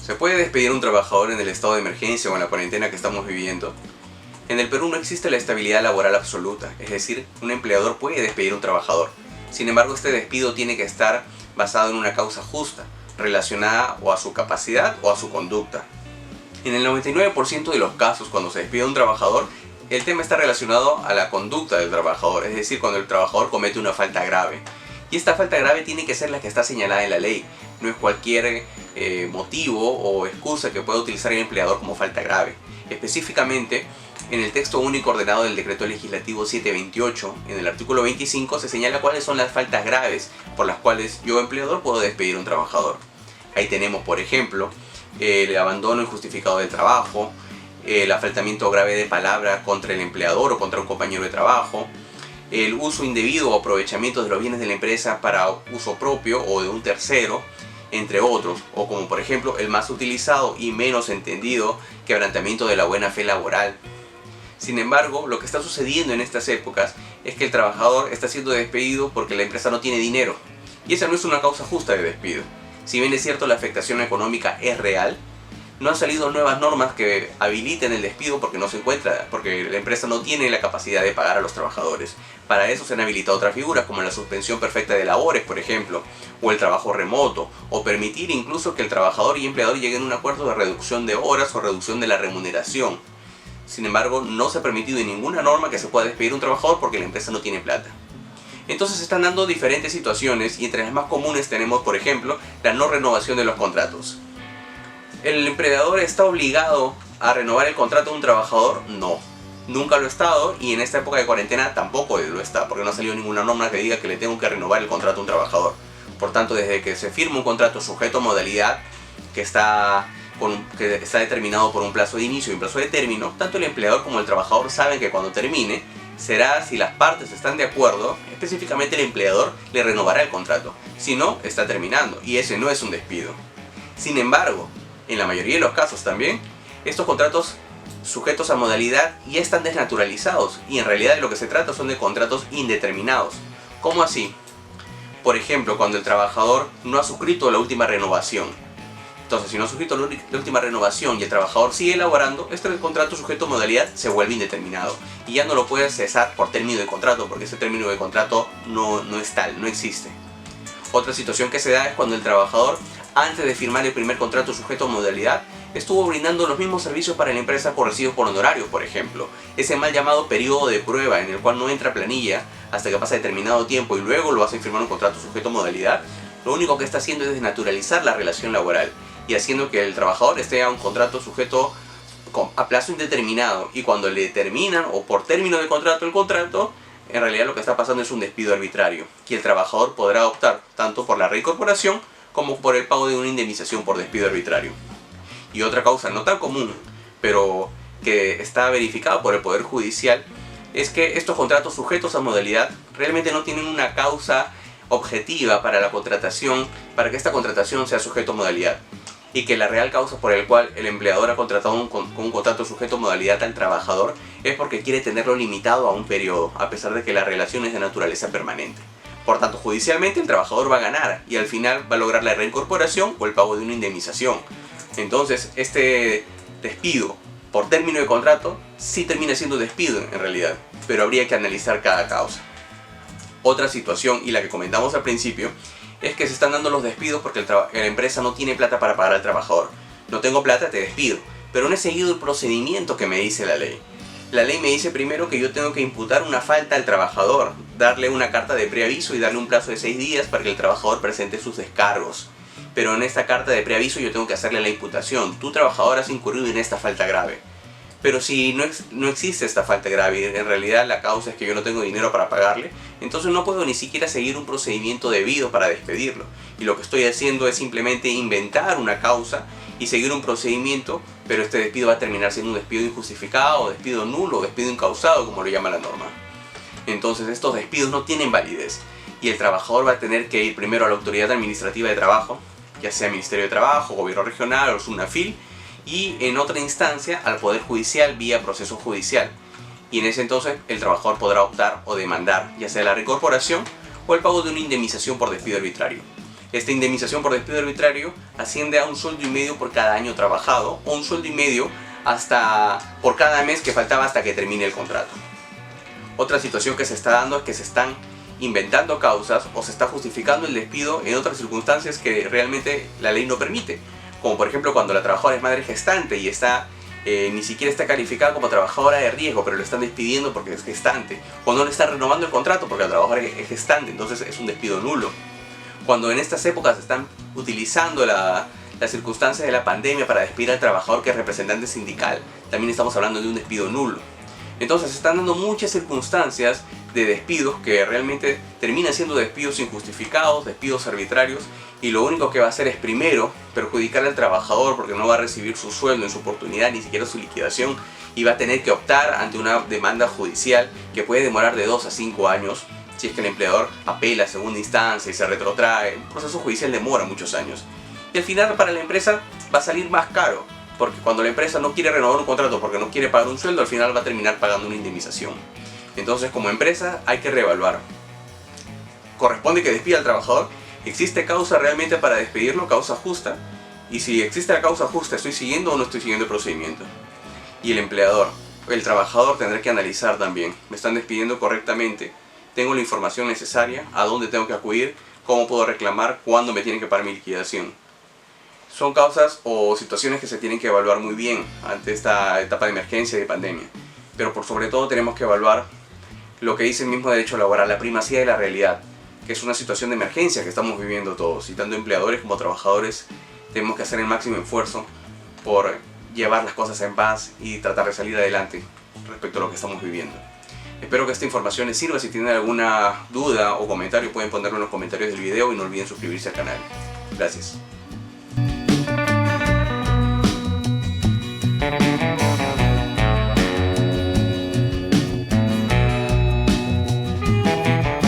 ¿Se puede despedir a un trabajador en el estado de emergencia o en la cuarentena que estamos viviendo? En el Perú no existe la estabilidad laboral absoluta, es decir, un empleador puede despedir a un trabajador. Sin embargo, este despido tiene que estar basado en una causa justa, relacionada o a su capacidad o a su conducta. En el 99% de los casos, cuando se despide a un trabajador, el tema está relacionado a la conducta del trabajador, es decir, cuando el trabajador comete una falta grave. Y esta falta grave tiene que ser la que está señalada en la ley, no es cualquier motivo o excusa que pueda utilizar el empleador como falta grave. Específicamente, en el texto único ordenado del Decreto Legislativo 728, en el artículo 25, se señala cuáles son las faltas graves por las cuales yo, empleador, puedo despedir a un trabajador. Ahí tenemos, por ejemplo, el abandono injustificado del trabajo, el afaltamiento grave de palabra contra el empleador o contra un compañero de trabajo, el uso indebido o aprovechamiento de los bienes de la empresa para uso propio o de un tercero, entre otros, o como por ejemplo el más utilizado y menos entendido, quebrantamiento de la buena fe laboral. Sin embargo, lo que está sucediendo en estas épocas es que el trabajador está siendo despedido porque la empresa no tiene dinero, y esa no es una causa justa de despido. Si bien es cierto la afectación económica es real, no han salido nuevas normas que habiliten el despido porque no se encuentra, porque la empresa no tiene la capacidad de pagar a los trabajadores. Para eso se han habilitado otras figuras como la suspensión perfecta de labores, por ejemplo, o el trabajo remoto, o permitir incluso que el trabajador y empleador lleguen a un acuerdo de reducción de horas o reducción de la remuneración. Sin embargo, no se ha permitido en ninguna norma que se pueda despedir a un trabajador porque la empresa no tiene plata. Entonces se están dando diferentes situaciones y entre las más comunes tenemos, por ejemplo, la no renovación de los contratos. ¿El empleador está obligado a renovar el contrato de un trabajador? No, nunca lo ha estado y en esta época de cuarentena tampoco lo está, porque no ha salido ninguna norma que diga que le tengo que renovar el contrato a un trabajador. Por tanto, desde que se firma un contrato sujeto a modalidad que está determinado por un plazo de inicio y un plazo de término, tanto el empleador como el trabajador saben que cuando termine será si las partes están de acuerdo, específicamente el empleador le renovará el contrato. Si no, está terminando y ese no es un despido. Sin embargo, en la mayoría de los casos también, estos contratos sujetos a modalidad ya están desnaturalizados y en realidad de lo que se trata son de contratos indeterminados. ¿Cómo así? Por ejemplo, cuando el trabajador no ha suscrito la última renovación. Entonces, si no ha suscrito la última renovación y el trabajador sigue laborando, este contrato sujeto a modalidad se vuelve indeterminado y ya no lo puede cesar por término de contrato, porque ese término de contrato no es tal, no existe. Otra situación que se da es cuando el trabajador, antes de firmar el primer contrato sujeto a modalidad, estuvo brindando los mismos servicios para la empresa por recibos por honorarios, por ejemplo. Ese mal llamado periodo de prueba en el cual no entra planilla hasta que pasa determinado tiempo y luego lo hacen firmar un contrato sujeto a modalidad, lo único que está haciendo es desnaturalizar la relación laboral y haciendo que el trabajador esté a un contrato sujeto a plazo indeterminado y cuando le terminan o por término de contrato el contrato, en realidad lo que está pasando es un despido arbitrario y el trabajador podrá optar tanto por la reincorporación como por el pago de una indemnización por despido arbitrario. Y otra causa no tan común, pero que está verificada por el Poder Judicial, es que estos contratos sujetos a modalidad realmente no tienen una causa objetiva para la contratación, para que esta contratación sea sujeto a modalidad. Y que la real causa por el cual el empleador ha contratado un contrato sujeto a modalidad al trabajador es porque quiere tenerlo limitado a un periodo, a pesar de que la relación es de naturaleza permanente. Por tanto, judicialmente el trabajador va a ganar y al final va a lograr la reincorporación o el pago de una indemnización. Entonces, este despido por término de contrato sí termina siendo despido en realidad, pero habría que analizar cada causa. Otra situación, y la que comentamos al principio, es que se están dando los despidos porque la empresa no tiene plata para pagar al trabajador. No tengo plata, te despido, pero no he seguido el procedimiento que me dice la ley. La ley me dice primero que yo tengo que imputar una falta al trabajador, darle una carta de preaviso y darle un plazo de 6 días para que el trabajador presente sus descargos. Pero en esta carta de preaviso yo tengo que hacerle la imputación. Tu trabajador has incurrido en esta falta grave. Pero si no existe esta falta grave y en realidad la causa es que yo no tengo dinero para pagarle, entonces no puedo ni siquiera seguir un procedimiento debido para despedirlo. Y lo que estoy haciendo es simplemente inventar una causa y seguir un procedimiento, pero este despido va a terminar siendo un despido injustificado, despido nulo, despido incausado, como lo llama la norma. Entonces estos despidos no tienen validez y el trabajador va a tener que ir primero a la autoridad administrativa de trabajo, ya sea Ministerio de Trabajo, Gobierno Regional o SUNAFIL, y en otra instancia al Poder Judicial vía proceso judicial. Y en ese entonces el trabajador podrá optar o demandar ya sea la reincorporación o el pago de una indemnización por despido arbitrario. Esta indemnización por despido arbitrario asciende a 1,5 sueldos por cada año trabajado, o 1,5 sueldos por cada mes que faltaba hasta que termine el contrato. Otra situación que se está dando es que se están inventando causas o se está justificando el despido en otras circunstancias que realmente la ley no permite. Como por ejemplo cuando la trabajadora es madre gestante y ni siquiera está calificada como trabajadora de riesgo, pero lo están despidiendo porque es gestante. O no le están renovando el contrato porque la trabajadora es gestante, entonces es un despido nulo. Cuando en estas épocas se están utilizando las circunstancias de la pandemia para despedir al trabajador que es representante sindical, también estamos hablando de un despido nulo. Entonces se están dando muchas circunstancias de despidos que realmente terminan siendo despidos injustificados, despidos arbitrarios, y lo único que va a hacer es primero perjudicar al trabajador porque no va a recibir su sueldo en su oportunidad, ni siquiera su liquidación, y va a tener que optar ante una demanda judicial que puede demorar de 2 a 5 años si es que el empleador apela a segunda instancia y se retrotrae. Un proceso judicial demora muchos años. Y al final para la empresa va a salir más caro, porque cuando la empresa no quiere renovar un contrato porque no quiere pagar un sueldo, al final va a terminar pagando una indemnización. Entonces como empresa hay que reevaluar. ¿Corresponde que despida al trabajador? ¿Existe causa realmente para despedirlo? ¿Causa justa? Y si existe la causa justa, ¿estoy siguiendo o no estoy siguiendo el procedimiento? Y el empleador, el trabajador tendrá que analizar también. ¿Me están despidiendo correctamente? ¿Tengo la información necesaria? ¿A dónde tengo que acudir? ¿Cómo puedo reclamar? ¿Cuándo me tienen que pagar mi liquidación? Son causas o situaciones que se tienen que evaluar muy bien ante esta etapa de emergencia y de pandemia. Pero por sobre todo tenemos que evaluar lo que dice el mismo derecho laboral, la primacía de la realidad, que es una situación de emergencia que estamos viviendo todos, y tanto empleadores como trabajadores tenemos que hacer el máximo esfuerzo por llevar las cosas en paz y tratar de salir adelante respecto a lo que estamos viviendo. Espero que esta información les sirva. Si tienen alguna duda o comentario pueden ponerlo en los comentarios del video y no olviden suscribirse al canal. Gracias.